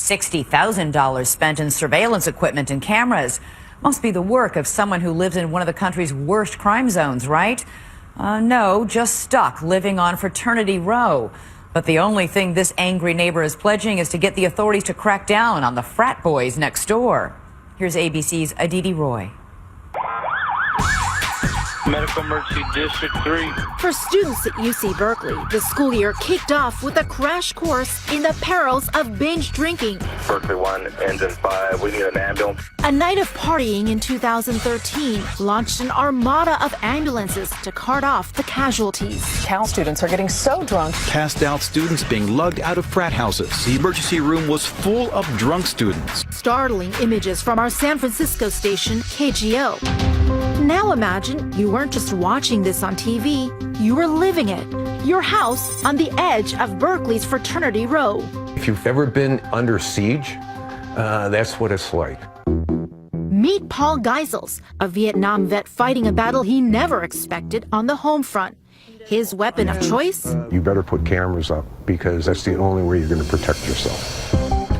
$60,000 spent in surveillance equipment and cameras. Must be the work of someone who lives in one of the country's worst crime zones, right? No, just stuck living on Fraternity Row. But the only thing this angry neighbor is pledging is to get the authorities to crack down on the frat boys next door. Here's ABC's Aditi Roy. Medical Emergency District 3. For students at UC Berkeley, the school year kicked off with a crash course in the perils of binge drinking. Berkeley 1 ends in 5. We need an ambulance. A night of partying in 2013 launched an armada of ambulances to cart off the casualties. Cal students are getting so drunk. Passed out students being lugged out of frat houses. The emergency room was full of drunk students. Startling images from our San Francisco station, KGO. Now imagine you weren't just watching this on TV, you were living it. Your house on the edge of Berkeley's Fraternity Row. If you've ever been under siege, that's what it's like. Meet Paul Geisels, a Vietnam vet fighting a battle he never expected on the home front. His weapon of choice? You better put cameras up because that's the only way you're going to protect yourself.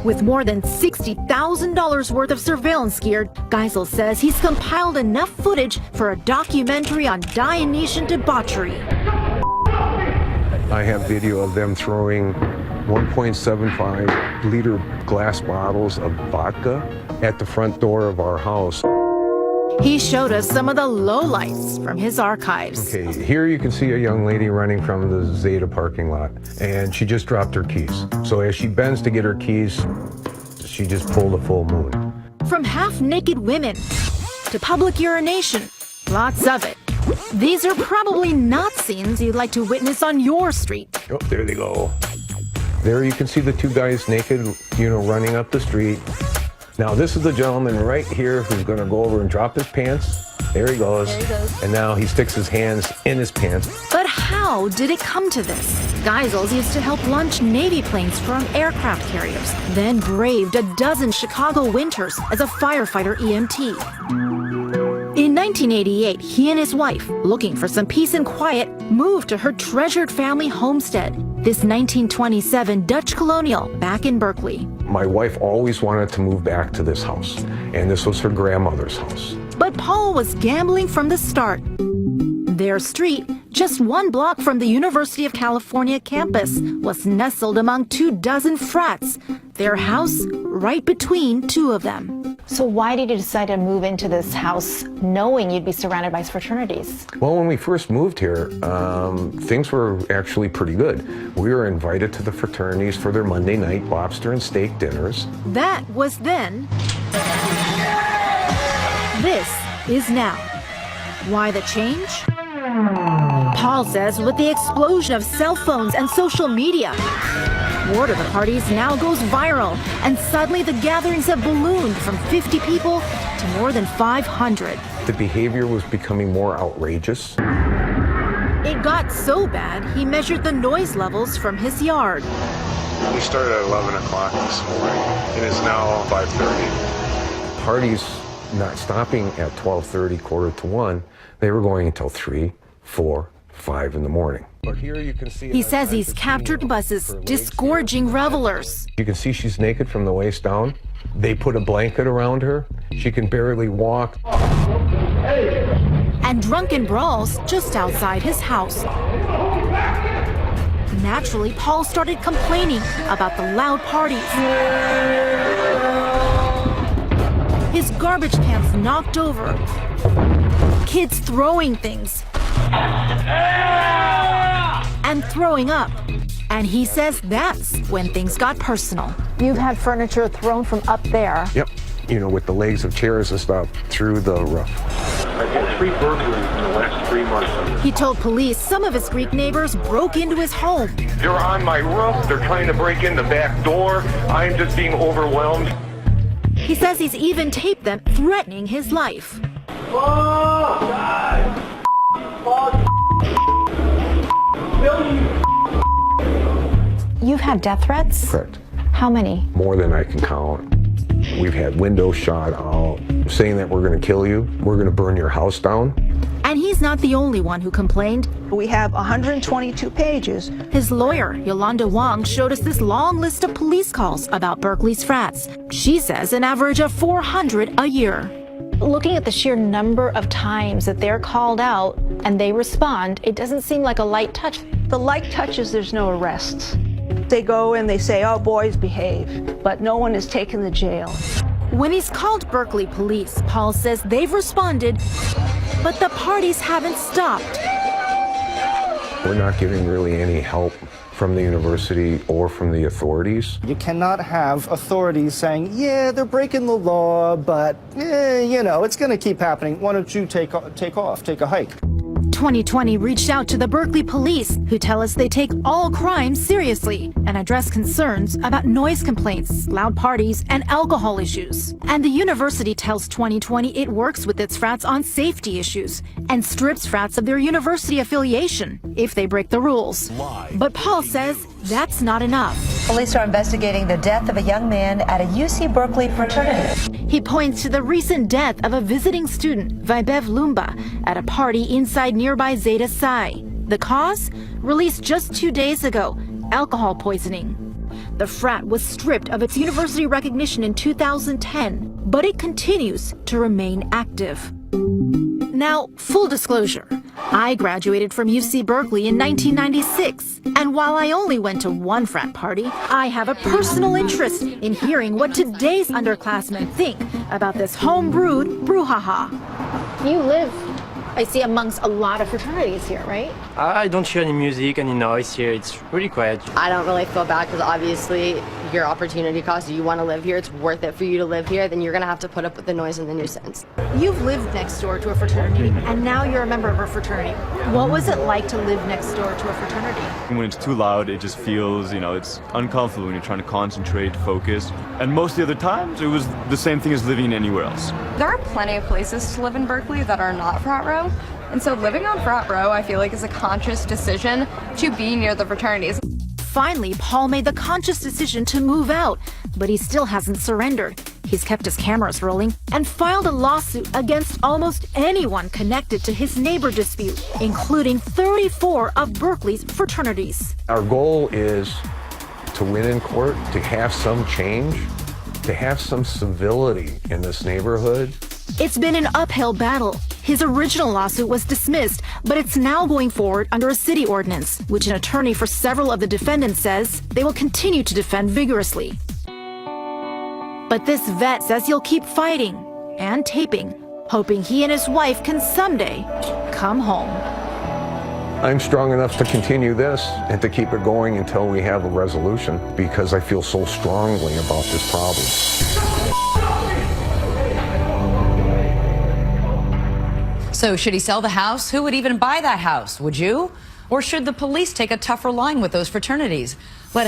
With more than $60,000 worth of surveillance gear, Geisel says he's compiled enough footage for a documentary on Dionysian debauchery. I have video of them throwing 1.75 liter glass bottles of vodka at the front door of our house. He showed us some of the lowlights from his archives. Okay, here you can see a young lady running from the Zeta parking lot, and she just dropped her keys. So as she bends to get her keys, she just pulled a full moon. From half-naked women to public urination, lots of it. These are probably not scenes you'd like to witness on your street. Oh, there they go. There you can see the two guys naked, running up the street. Now this is the gentleman right here who's going to go over and drop his pants. There he goes. There he goes. And now he sticks his hands in his pants. But how did it come to this? Geisels used to help launch Navy planes from aircraft carriers, then braved a dozen Chicago winters as a firefighter EMT. In 1988, he and his wife, looking for some peace and quiet, moved to her treasured family homestead, this 1927 Dutch colonial back in Berkeley. My wife always wanted to move back to this house, and this was her grandmother's house. But Paul was gambling from the start. Their street, just one block from the University of California campus, was nestled among 24 frats. Their house right between two of them. So why did you decide to move into this house knowing you'd be surrounded by fraternities? Well, when we first moved here, things were actually pretty good. We were invited to the fraternities for their Monday night lobster and steak dinners. That was then. This is now. Why the change? Paul says with the explosion of cell phones and social media, word of the parties now goes viral, and suddenly the gatherings have ballooned from 50 people to more than 500. The behavior was becoming more outrageous. It got so bad, he measured the noise levels from his yard. We started at 11 o'clock this morning, and it's now 5:30. Parties not stopping at 12:30, quarter to 1. They were going until 3, 4, 5 in the morning. But here you can see. He says he's captured buses disgorging revelers. You can see she's naked from the waist down. They put a blanket around her. She can barely walk. And drunken brawls just outside his house. Naturally, Paul started complaining about the loud parties. His garbage cans knocked over. Kids throwing things. And throwing up. And he says that's when things got personal. You've had furniture thrown from up there. Yep. With the legs of chairs and stuff through the roof. I've had 3 burglaries in the last 3 months. He told police some of his Greek neighbors broke into his home. They're on my roof. They're trying to break in the back door. I'm just being overwhelmed. He says he's even taped them threatening his life. You've had death threats? Correct. How many? More than I can count. We've had windows shot out, saying that we're going to kill you, we're going to burn your house down. And And he's not the only one who complained. We have 122 pages. His lawyer, Yolanda Wong, showed us this long list of police calls about Berkeley's frats. She says an average of 400 a year. Looking at the sheer number of times that they're called out and they respond, it doesn't seem like a light touch. The light touches, there's no arrests. They go and they say, oh, boys, behave, but no one is taken to jail. When he's called Berkeley police, Paul says they've responded, but the parties haven't stopped. We're not getting really any help from the university or from the authorities. You cannot have authorities saying, yeah, they're breaking the law, but, you know, it's going to keep happening. Why don't you take a hike? 2020 reached out to the Berkeley police, who tell us they take all crimes seriously and address concerns about noise complaints, loud parties, and alcohol issues. And the university tells 2020 it works with its frats on safety issues and strips frats of their university affiliation if they break the rules. But Paul says that's not enough. Police are investigating the death of a young man at a UC Berkeley fraternity. He points to the recent death of a visiting student, Vibev Lumba, at a party inside nearby Zeta Psi. The cause? Released just 2 days ago, alcohol poisoning. The frat was stripped of its university recognition in 2010, but it continues to remain active. Now, full disclosure, I graduated from UC Berkeley in 1996, and while I only went to one frat party, I have a personal interest in hearing what today's underclassmen think about this home-brewed brouhaha. You live, I see, amongst a lot of fraternities here, right? I don't hear any music, any noise here. It's really quiet. I don't really feel bad because obviously your opportunity cost, you want to live here, it's worth it for you to live here, then you're going to have to put up with the noise and the nuisance. You've lived next door to a fraternity, and now you're a member of a fraternity. What was it like to live next door to a fraternity? When it's too loud, it just feels, it's uncomfortable when you're trying to concentrate, focus. And most of the other times, it was the same thing as living anywhere else. There are plenty of places to live in Berkeley that are not frat row. And so living on frat row, I feel like, is a conscious decision to be near the fraternities. Finally, Paul made the conscious decision to move out, but he still hasn't surrendered. He's kept his cameras rolling and filed a lawsuit against almost anyone connected to his neighbor dispute, including 34 of Berkeley's fraternities. Our goal is to win in court, to have some change, to have some civility in this neighborhood. It's been an uphill battle. His original lawsuit was dismissed, but it's now going forward under a city ordinance, which an attorney for several of the defendants says they will continue to defend vigorously. But this vet says he'll keep fighting and taping, hoping he and his wife can someday come home. I'm strong enough to continue this and to keep it going until we have a resolution because I feel so strongly about this problem. So should he sell the house? Who would even buy that house? Would you? Or should the police take a tougher line with those fraternities?